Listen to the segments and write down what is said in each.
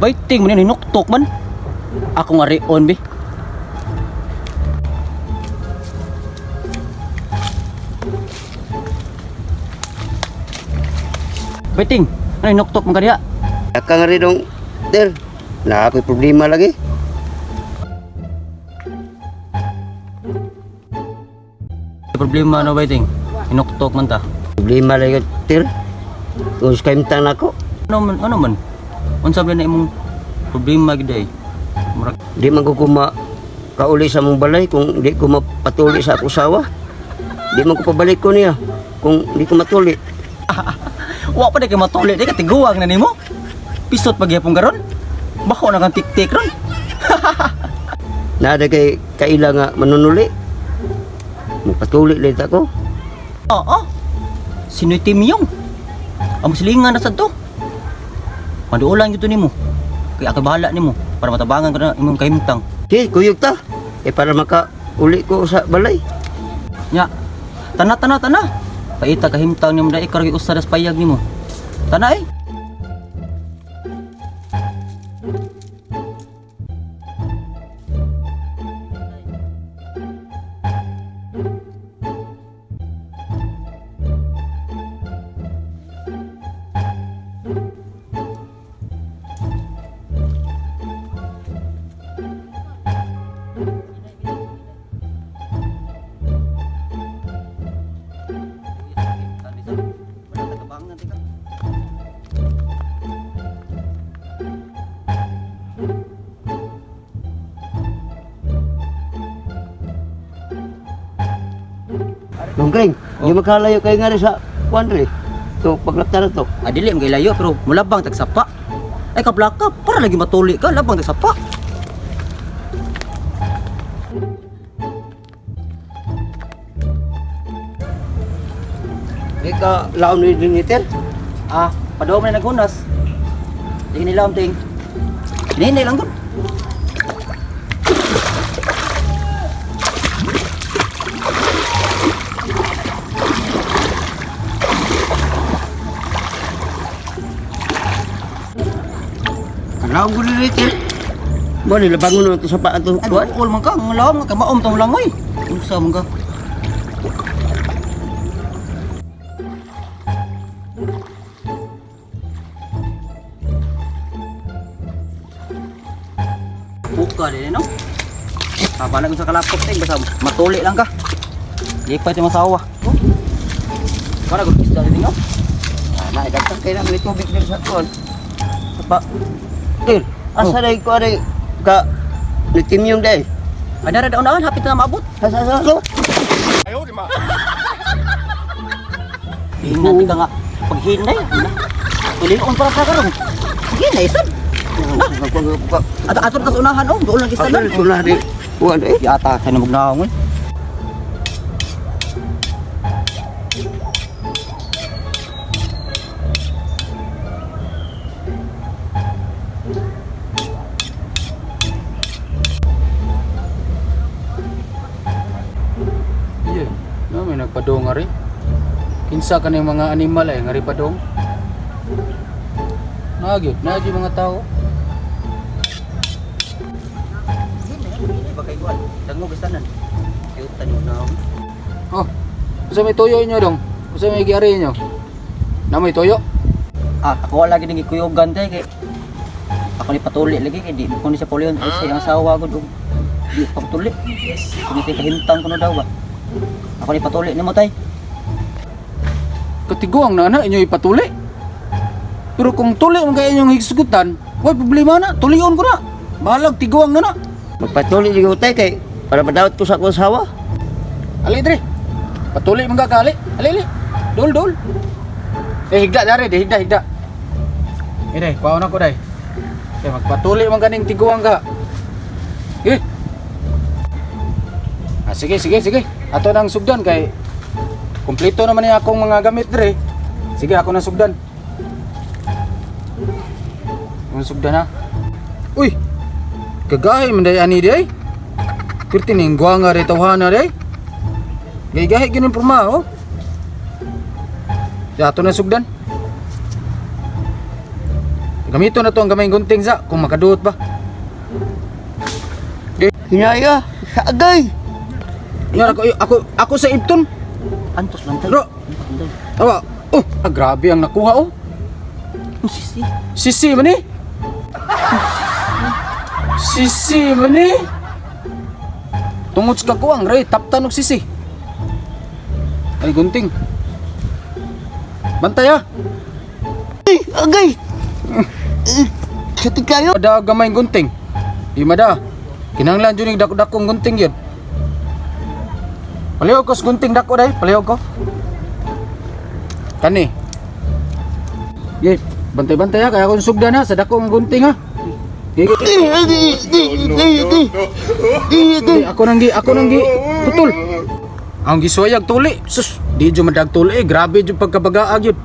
Baiting man ninuktok man. Ako nga reon be. Baiting, ano ninuktok man kadiya? Aka nga rin dong, Ter. Na ako'y problema lagi. Problema no Baiting? Ninuktok man ta. Problema lagi, Ter. Kung kaimtang ako. Ano man? Unsa ba na imong problema gid ay? Murag Di man ko kauli sa mong balay kung di ko mapatuli sa akong sawa. Di man ko pabalik ko niya kung di ko matuli. wa pa di kay matuli di ka tiguwang na nimo. Pisot pagyapon karon. Bako na kang tik-tik ron. Nada kay kaila nga manunuli. Magpatuli lang ako. Oo. Sinoy Timyong? Ang silingan na sad to. Maduulang yun nimo. Kaya ako bahala nimo para matabangan ko na imong kahimtang. Di, kuyog ta. Para makauli ko sa balay. Nya, tana. Paita kahimtang nimo dai kargi usad sa payag nimo. Tana eh. Dongkring, di makalayo kayo nga rin sa kuandre. So, paglapta na to. Adili ang layo pero mulabang tagsapa. Ay kablaka para lagi matuli ka labang tagsapa. Di ka laon ni Dinitel? Padaw man naghunas. Di nila ting. Hinay lang gud. Laon ko Dinitel. Mo nila bangon ito sa paa ito. Ay, all man ka, ngalaw ka maom tong langoy. Unsa man ka? Buka din no? Papalag ko sa kalapot ting basta matuli lang ka. Lipat yung masawa. Oh. Para ko isda din no? Naigatan kayo namin tubig din sa tuwan. Sa pa. Til, asa na ko rin ka nitim yung day. Ay nara daon hapit na maabot. Asa. Ayaw, di ma. Hinay ka nga paghinay. Tulion para sa karon. Hinay sad. Ato kas unahan oh, doon lang isda lang. Sulah di. Buwan eh. Yata sa namog naong eh. Iya, may nagpadong nga rin. Kinsa ka ng mga animal ay nga rin padong. Nagyod, mga tao. Bagay kuan, dango bisanan. Cute tani naong. Oh, usa may toyo inyo dong. Usa may giari inyo. Na may toyo. Ako wala gid gikuyogan tay kay ako ni patuli lagi kay di ko ni sa Polion ay sa iyang asawa gud di pa patuli. Kung si kahimtang kuno daw ba. Ako ni patuli nimo tay. katiguang na inyo ipatuli. Pero kung tuli man kayo inyong higsugutan, wala problema na, tulion ko na. Bahalag tiguang na na. Magpatuloy di ko tayo kay para madawat ko sa akong asawa. Ali dre. Patuli man ka kali. Ali. Dol. Higda dari, higda. Dre, pauna ko dai. Kay magpatuli man kaning tiguang ka. Sige. Ato nang sugdan kay kumpleto naman niya akong mga gamit dre. Sige, ako nang sugdan. Nang sugdan ha. Uy. Kagahi man day ani day. Kirti ning guanga re tawhana day. Gay-gahi gyud porma oh. Ya ato nang sugdan. Gamito na to ang gamay gunting sa kung makaduot ba. Hinaya, sagay. Yan ako sa Ibton. Antos lang tayo. Bro. Tawa. Oh, grabe ang nakuha oh. Sisi. Sisi man eh. Sisi man eh. Tungod sa kakuang, Ray, taptan og sisi. Ay, gunting. Bantay ah. Agay. Sakit kayo. Ada gamay gunting. Di mada. Kinahanglan jud ning dako-dakong gunting yun. Palihog ko sa gunting dako day, palihog ko. Kani. Yes, bantay-bantay ha, kaya akong sugdan ha, sa dako ang gunting ha. Gigi. Ako nang gi, putol. Ang gisuwayag tuli. Sus, di jud madag tuli, grabe jud pagkabagaag yun.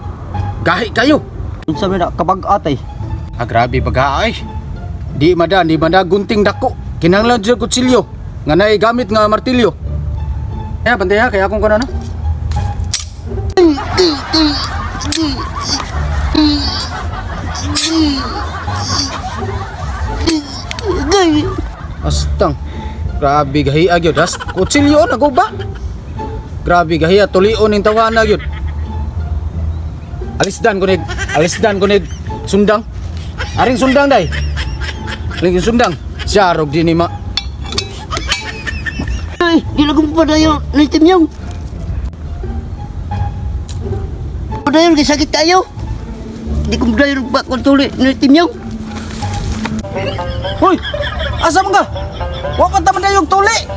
Gahi kayo. Unsa man na kabag-atay? Grabe baga ay. Di mada gunting dako. Kinahanglan jud kutsilyo nga naay gamit nga martilyo. Kaya bantay ha, kaya akong kuno no. Astang. Grabe gahiya gyud. Kutsilyo na ba? Grabe gahiya tulion ning tawana gyud. Alisdan ko nig sundang. Aring sundang day. Aring sundang. Siarog din ni ma. Ay, di lang ko padayon ni Timyong. Padayon kay sakit tayo. Di ko padayon pa kung tuli ni Timyong. Hoy! Asa man ka? Wa pa taman yung tuli.